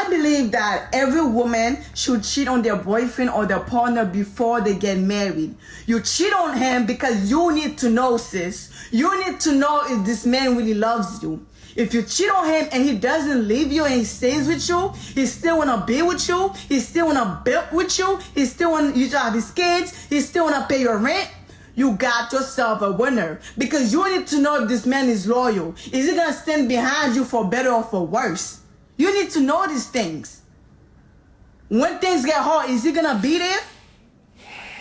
I believe that every woman should cheat on their boyfriend or their partner before they get married. You cheat on him because you need to know, sis. You need to know if this man really loves you. If you cheat on him and he doesn't leave you and he stays with you, he still wanna be with you, he still wanna build with you, he still want you to have his kids, he still wanna pay your rent, you got yourself a winner. Because you need to know if this man is loyal. Is he gonna stand behind you for better or for worse? You need to know these things. When things get hard, is he gonna be there?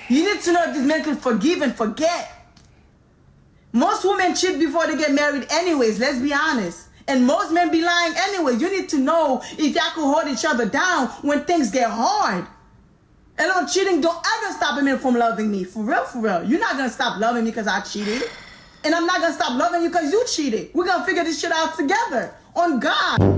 You need to know if this man can forgive and forget. Most women cheat before they get married anyways, let's be honest. And most men be lying anyways. You need to know if y'all can hold each other down when things get hard. And on cheating, don't ever stop a man from loving me. For real, for real. You're not gonna stop loving me because I cheated. And I'm not gonna stop loving you because you cheated. We're gonna figure this shit out together. On God.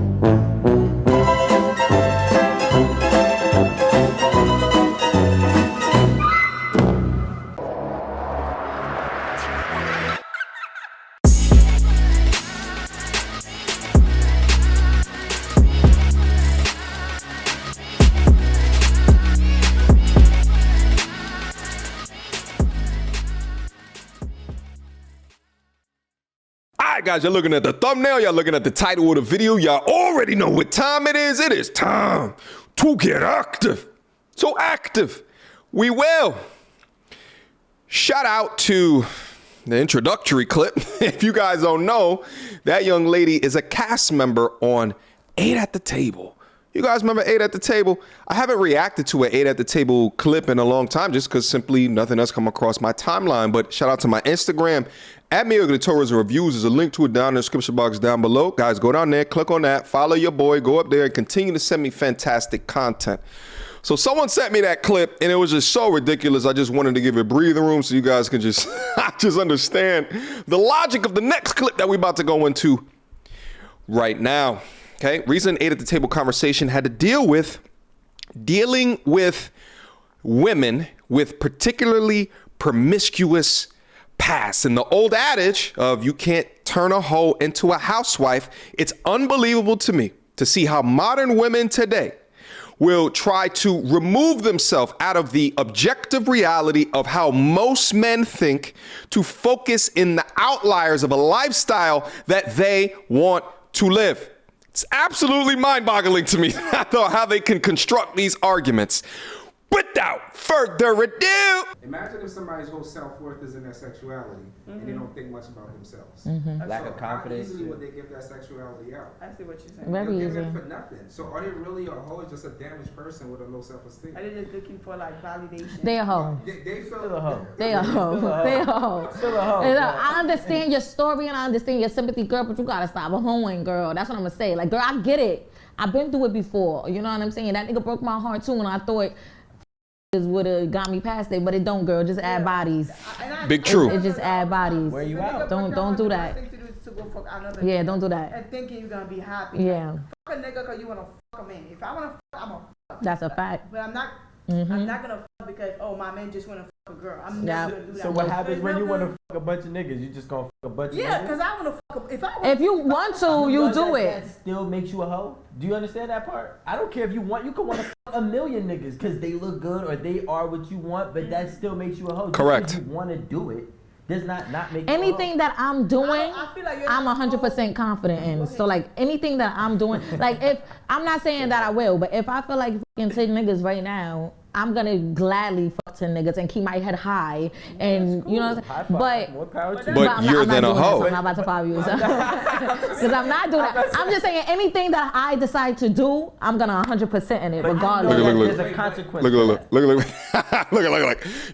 Guys, you're looking at the thumbnail, y'all looking at the title of the video, y'all already know what time it is. It is time to get active. So active, we will. Shout out to the introductory clip. If you guys don't know, that young lady is a cast member on 8 at the Table. You guys remember 8 at the Table? I haven't reacted to an 8 at the Table clip in a long time just because simply nothing else come across my timeline. But shout out to my Instagram at Mediocre Reviews. There's a link to it down in the description box down below. Guys, go down there, click on that, follow your boy, go up there and continue to send me fantastic content. So someone sent me that clip and it was just so ridiculous. I just wanted to give it breathing room so you guys can just, just understand the logic of the next clip that we're about to go into right now. Okay, reason 8 at the Table conversation had to dealing with women with particularly promiscuous past. And the old adage of you can't turn a hoe into a housewife, it's unbelievable to me to see how modern women today will try to remove themselves out of the objective reality of how most men think to focus in the outliers of a lifestyle that they want to live. It's absolutely mind-boggling to me how they can construct these arguments. Without further ado. Imagine if somebody's whole self-worth is in their sexuality and they don't think much about themselves. Lack of confidence. How easily would they give that sexuality out? I see what you're saying. Very They're easy. giving it for nothing. So are they really a hoe, just a damaged person with a low self-esteem? Are they just looking for like validation? They a hoe. They feel Still a hoe. They They a hoe. They a hoe. Still a hoe. And, I understand your story and I understand your sympathy, girl, but you gotta stop a hoeing, girl. That's what I'm gonna say. Like, girl, I get it. I've been through it before. You know what I'm saying? That nigga broke my heart too, and I thought would have got me past it, but it don't, girl. Just add bodies. Big true. It just add bodies. Where you out? Don't do that. Yeah, don't do that. And thinking you're gonna be happy. Yeah, Fuck a nigga because you wanna fuck a man. If I wanna fuck, I'm gonna fuck. that's a fact. But I'm not. I'm not gonna fuck because my man just wanna fuck a girl. I'm not gonna do that. So what happens when you want to fuck a bunch of niggas? You just gonna fuck a bunch of niggas? Yeah, because I wanna fuck. If you want to, you do it. That still makes you a hoe? Do you understand that part? I don't care if you want. You can want to fuck a million niggas because they look good or they are what you want, but that still makes you a hoe. Correct. Just 'cause you want to do it does not make you Anything that I'm doing, I feel like you're I'm not 100% confident in. So like anything that I'm doing, like if I'm not saying that I will, but if I feel like fucking 10 niggas right now, I'm gonna gladly fuck 10 niggas and keep my head high, and you know what I'm saying? But more power to you. But you're then a hoe. I'm not about to follow you, because I'm not doing that. I'm just saying anything that I decide to do, I'm gonna 100% in it, regardless. Look. There's a consequence. Look.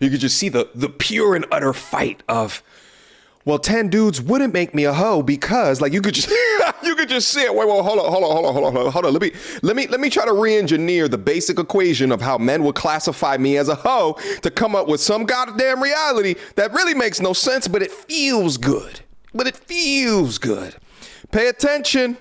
You could just see the pure and utter fight of, well, 10 dudes wouldn't make me a hoe because, like, you could just see it. Wait, hold on. Let me try to re-engineer the basic equation of how men would classify me as a hoe to come up with some goddamn reality that really makes no sense, but it feels good. Pay attention.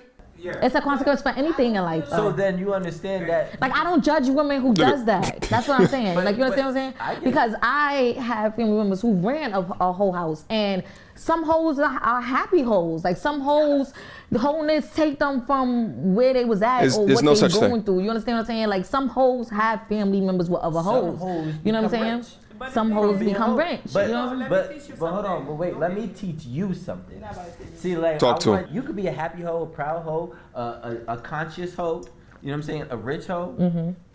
Yeah. It's a consequence for anything in life. So though. then you understand that. Like, I don't judge women who does that. That's what I'm saying. But- like, you understand but what I'm I saying? get Because I have family members who ran a whole house, and some hoes are happy hoes. Like, some hoes, the wholeness take them from where they was at or There's what no they such going thing. through. You understand what I'm saying? Like, some hoes have family members with other hoes. hoes You know what I'm become saying? rich. But Some the thing hoes is- become rich. But, you know? let me but, teach you but hold on, something. but wait, let me teach you something. You're not about to teach me. See, like, Talk to I him. want- you could be a happy hoe, a proud hoe, a conscious hoe, you know what I'm saying, a rich hoe.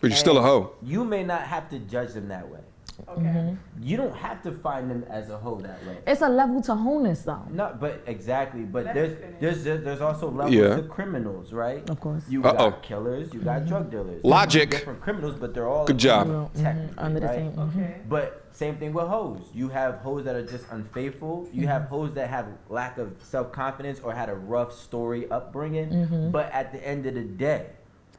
But you're still a and hoe. You may not have to judge them that way. Okay. You don't have to find them as a hoe that way. It's a level to wholeness, though. No, but exactly. But Let me there's also levels Yeah. to criminals, right? Of course. You Uh-oh. got killers, you got drug dealers. Logic. Different criminals, but they're all Good job. technically, Under the right? same. Okay. But same thing with hoes. You have hoes that are just unfaithful. You have hoes that have lack of self-confidence or had a rough story upbringing. But at the end of the day,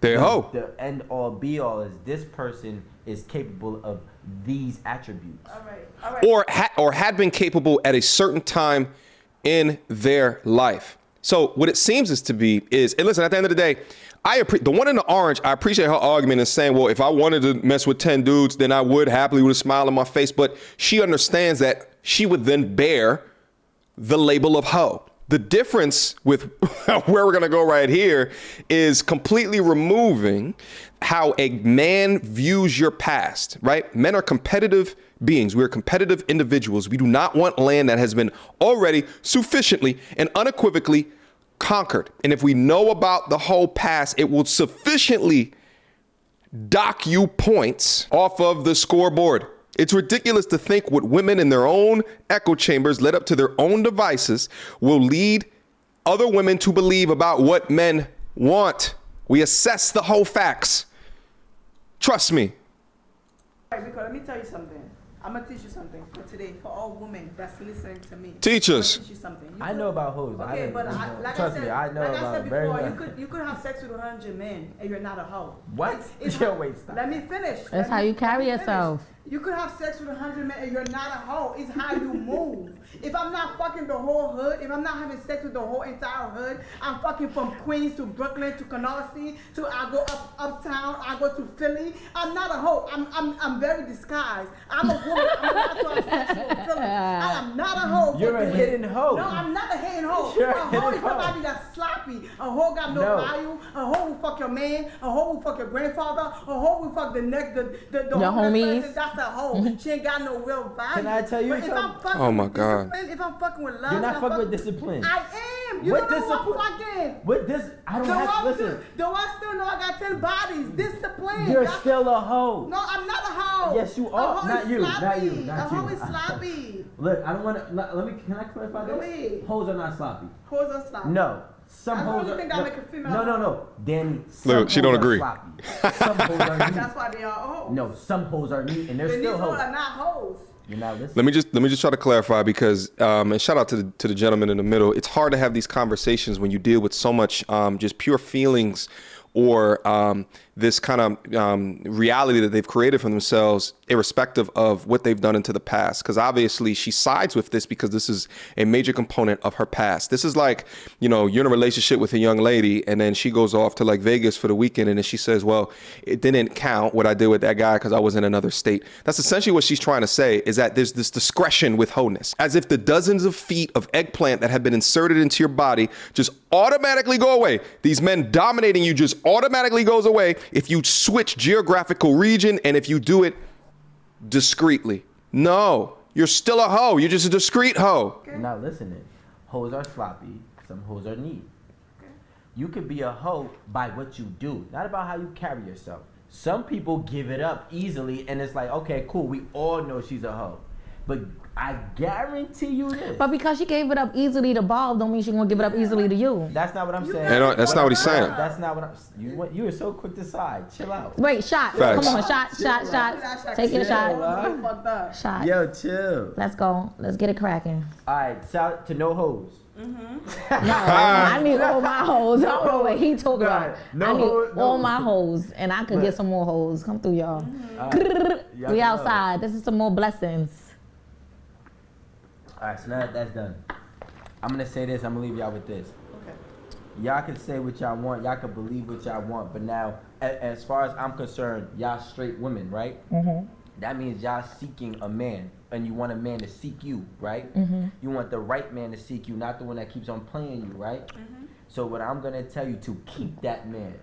They're a hoe. the end all be all is this person is capable of these attributes. All right. All right. Or had been capable at a certain time in their life. So what it seems is to be is, and listen, at the end of the day, the one in the orange, I appreciate her argument in saying, well, if I wanted to mess with 10 dudes, then I would happily with a smile on my face. But she understands that she would then bear the label of hoe. The difference with where we're going to go right here is completely removing how a man views your past, right? Men are competitive beings. We're competitive individuals. We do not want land that has been already sufficiently and unequivocally conquered. And if we know about the whole past, it will sufficiently dock you points off of the scoreboard. It's ridiculous to think what women in their own echo chambers led up to their own devices will lead other women to believe about what men want. We assess the whole facts. Trust me. All right, Rico, let me tell you something. I'm gonna teach you something for today, for all women that's listening to me. Teach us. I'm gonna teach you something. You I could- know about hoes. I Okay, didn't- but like trust I said, me, I know like about I said very before, well. you could have sex with 100 men and you're not a hoe. What? It's Yo, how- wait, stop. Let me finish. That's how you carry let me finish. yourself. You could have sex with 100 men and you're not a hoe. It's how you move. If I'm not fucking the whole hood, if I'm not having sex with the whole entire hood, I'm fucking from Queens to Brooklyn to Canarsie to I go uptown, I go to Philly. I'm not a hoe. I'm very disguised. I'm a woman. I'm not to have sexual feelings. I am not a hoe. You're a fucking hidden hoe. No, I'm not a hidden hoe. You're a a hoe hidden is hoe. somebody that's sloppy. A hoe got no No. value. A hoe will fuck your man. A hoe will fuck your grandfather. A hoe will fuck the next the Your homeless homies. person. That's a hoe. She ain't got no real value. Can I tell you But if I'm something? fucking Oh my with God. discipline, if I'm fucking with love, You're if not I'm fucking with discipline. I am. You What don't know discipline? what I'm fucking. What this? I don't Do have I to listen. Do I still know I got 10 bodies? Discipline. You're That's- still a hoe. No, I'm not a hoe. Yes, you A are. hoe Not is you, not sloppy. you, not A hoe you. is sloppy. Look, I don't want to. Let me. Can I clarify Go this? ahead. Hoes are not sloppy. Hoes are sloppy. No. Some That's the hoes only are. thing that no, make a female no, no, hoe. no. Danny. Some Look, she don't hoes are agree. Sloppy. Some hoes are neat. That's why they are hoes. No, some hoes are neat, and they're Then these still hoes hoes. are not hoes. You're not listening. Let me just try to clarify because and shout out to the gentleman in the middle. It's hard to have these conversations when you deal with so much just pure feelings or this kind of reality that they've created for themselves, irrespective of what they've done into the past. Because obviously she sides with this because this is a major component of her past. This is like, you know, you're in a relationship with a young lady and then she goes off to like Vegas for the weekend and then she says, well, it didn't count what I did with that guy because I was in another state. That's essentially what she's trying to say, is that there's this discretion with wholeness, as if the dozens of feet of eggplant that have been inserted into your body just automatically go away. These men dominating you just automatically goes away if you switch geographical region and if you do it discreetly. No, you're still a hoe. You're just a discreet hoe. You're not listening. Hoes are sloppy. Some hoes are neat. You could be a hoe by what you do, not about how you carry yourself. Some people give it up easily, and it's like, okay, cool. We all know she's a hoe, but I guarantee you this. But because she gave it up easily to Bob, don't mean she gonna give it up easily to you. That's not what I'm saying. That's not what he's saying. That's not what I'm. You were so quick to side. Chill out. Wait, shot. Facts. Come on, shot. Take your shot. I'm fucked up. Shot. Yo, chill. Let's go. Let's get it cracking. All right, shout out to no hoes. No, I need all my hoes. I don't know what he talking about. No I need hoes, no. all my hoes, and I could get some more hoes. Come through, y'all. Y'all We know. outside. This is some more blessings. All right, so now that that's done, I'm gonna say this. I'm gonna leave y'all with this. Y'all can say what y'all want. Y'all can believe what y'all want. But now, as far as I'm concerned, y'all straight women, right? Mm-hmm. That means y'all seeking a man. And you want a man to seek you, right? Mm-hmm. You want the right man to seek you, not the one that keeps on playing you, right? Mm-hmm. So what I'm going to tell you, to keep that man,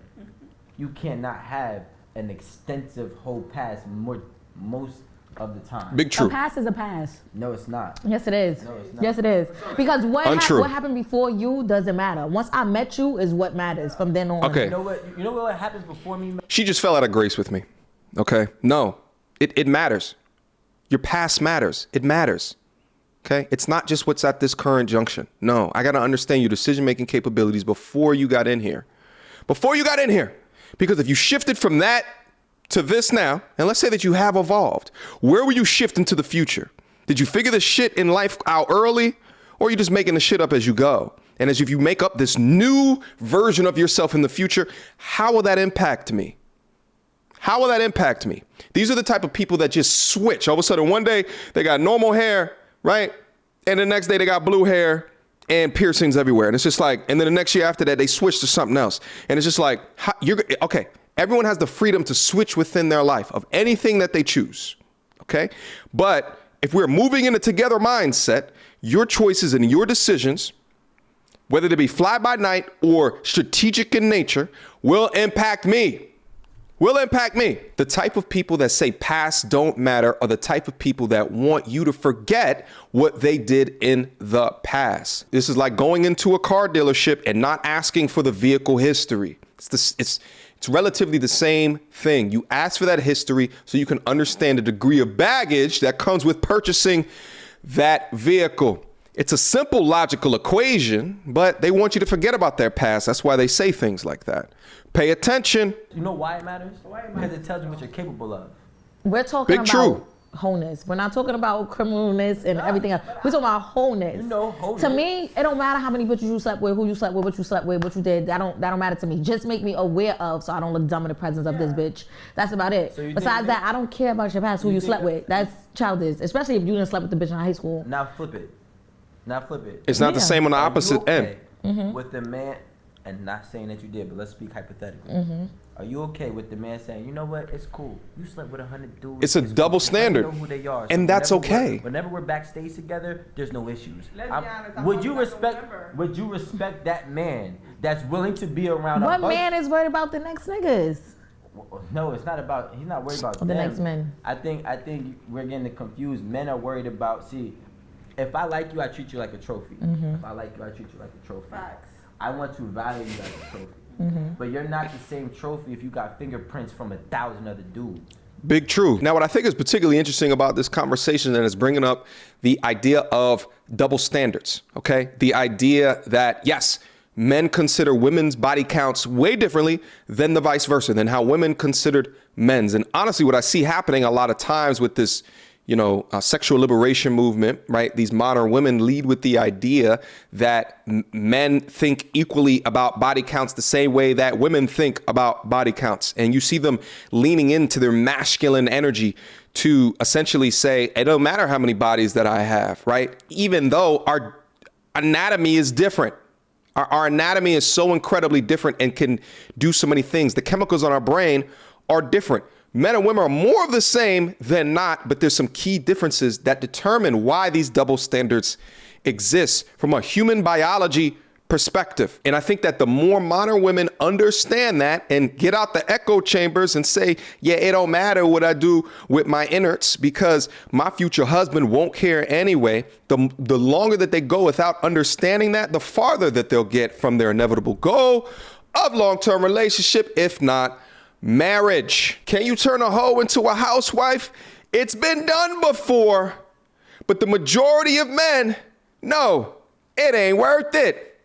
you cannot have an extensive whole past most of the time. Big true. A pass is a pass. No, it's not. Yes, it is. No, it's not. Yes, it is. Because what Untrue. happened before you doesn't matter. Once I met you is what matters from then on. Okay. You know what happens before me? She just fell out of grace with me. Okay? No. It matters. Your past matters. It matters. Okay? It's not just what's at this current junction. No. I got to understand your decision-making capabilities before you got in here. Before you got in here. Because if you shifted from that to this now, and let's say that you have evolved, where will you shift into the future? Did you figure the shit in life out early, or are you just making the shit up as you go? And as if you make up this new version of yourself in the future, how will that impact me? How will that impact me? These are the type of people that just switch. All of a sudden, one day they got normal hair, right? And the next day they got blue hair and piercings everywhere. And it's just like, and then the next year after that, they switch to something else. And it's just like, okay, everyone has the freedom to switch within their life of anything that they choose. Okay. But if we're moving in a together mindset, your choices and your decisions, whether they be fly by night or strategic in nature, will impact me. Will impact me. The type of people that say past don't matter are the type of people that want you to forget what they did in the past. This is like going into a car dealership and not asking for the vehicle history. It's relatively the same thing. You ask for that history so you can understand the degree of baggage that comes with purchasing that vehicle. It's a simple logical equation, but they want you to forget about their past. That's why they say things like that. Pay attention. You know why it matters? Because it tells you what you're capable of. We're talking Big about true. wholeness. We're not talking about criminalness and everything else. We're talking about wholeness. You know, wholeness. To me, it don't matter how many bitches you slept with, who you slept with, what you slept with, what you did. That don't matter to me. Just make me aware of, so I don't look dumb in the presence of this bitch. That's about it. So Besides that, I don't care about your past, who you slept with. That's childish, especially if you didn't sleep with the bitch in high school. Now flip it. It's not the same on the opposite end. With the man, and not saying that you did, but let's speak hypothetically. Are you okay with the man saying, you know what, it's cool. You slept with 100 dudes. It's a double cool. standard. I know who they are. And that's okay. Whenever we're backstage together, there's no issues. Let's be honest, I'm would you always not respect? remember. Would you respect that man that's willing to be around? What man is worried about the next niggas? No, it's not about. He's not worried about The them. next men. I think we're getting it confused. Men are worried about. See, if I like you, I treat you like a trophy. If I like you, I treat you like a trophy. Facts. I want to value you like a trophy. But you're not the same trophy if you got fingerprints from 1,000 other dudes. Big true. Now, what I think is particularly interesting about this conversation and is bringing up the idea of double standards, okay? The idea that, yes, men consider women's body counts way differently than the vice versa, than how women considered men's. And honestly, what I see happening a lot of times with this, sexual liberation movement, right? These modern women lead with the idea that men think equally about body counts the same way that women think about body counts. And you see them leaning into their masculine energy to essentially say, it don't matter how many bodies that I have, right? Even though our anatomy is different. Our anatomy is so incredibly different and can do so many things. The chemicals on our brain are different. Men and women are more of the same than not, but there's some key differences that determine why these double standards exist from a human biology perspective. And I think that the more modern women understand that and get out the echo chambers and say, yeah, it don't matter what I do with my innards because my future husband won't care anyway, the longer that they go without understanding that, the farther that they'll get from their inevitable goal of long-term relationship, if not marriage. Can you turn a hoe into a housewife? It's been done before, but the majority of men, no, it ain't worth it.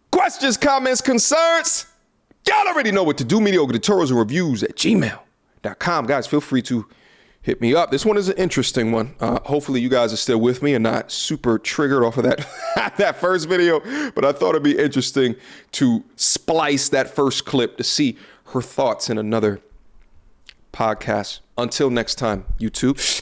Questions, comments, concerns? Y'all already know what to do. Mediocre tutorials and reviews at gmail.com. Guys, feel free to hit me up. This one is an interesting one. Hopefully you guys are still with me and not super triggered off of that that first video, but I thought it'd be interesting to splice that first clip to see her thoughts in another podcast. Until next time, YouTube.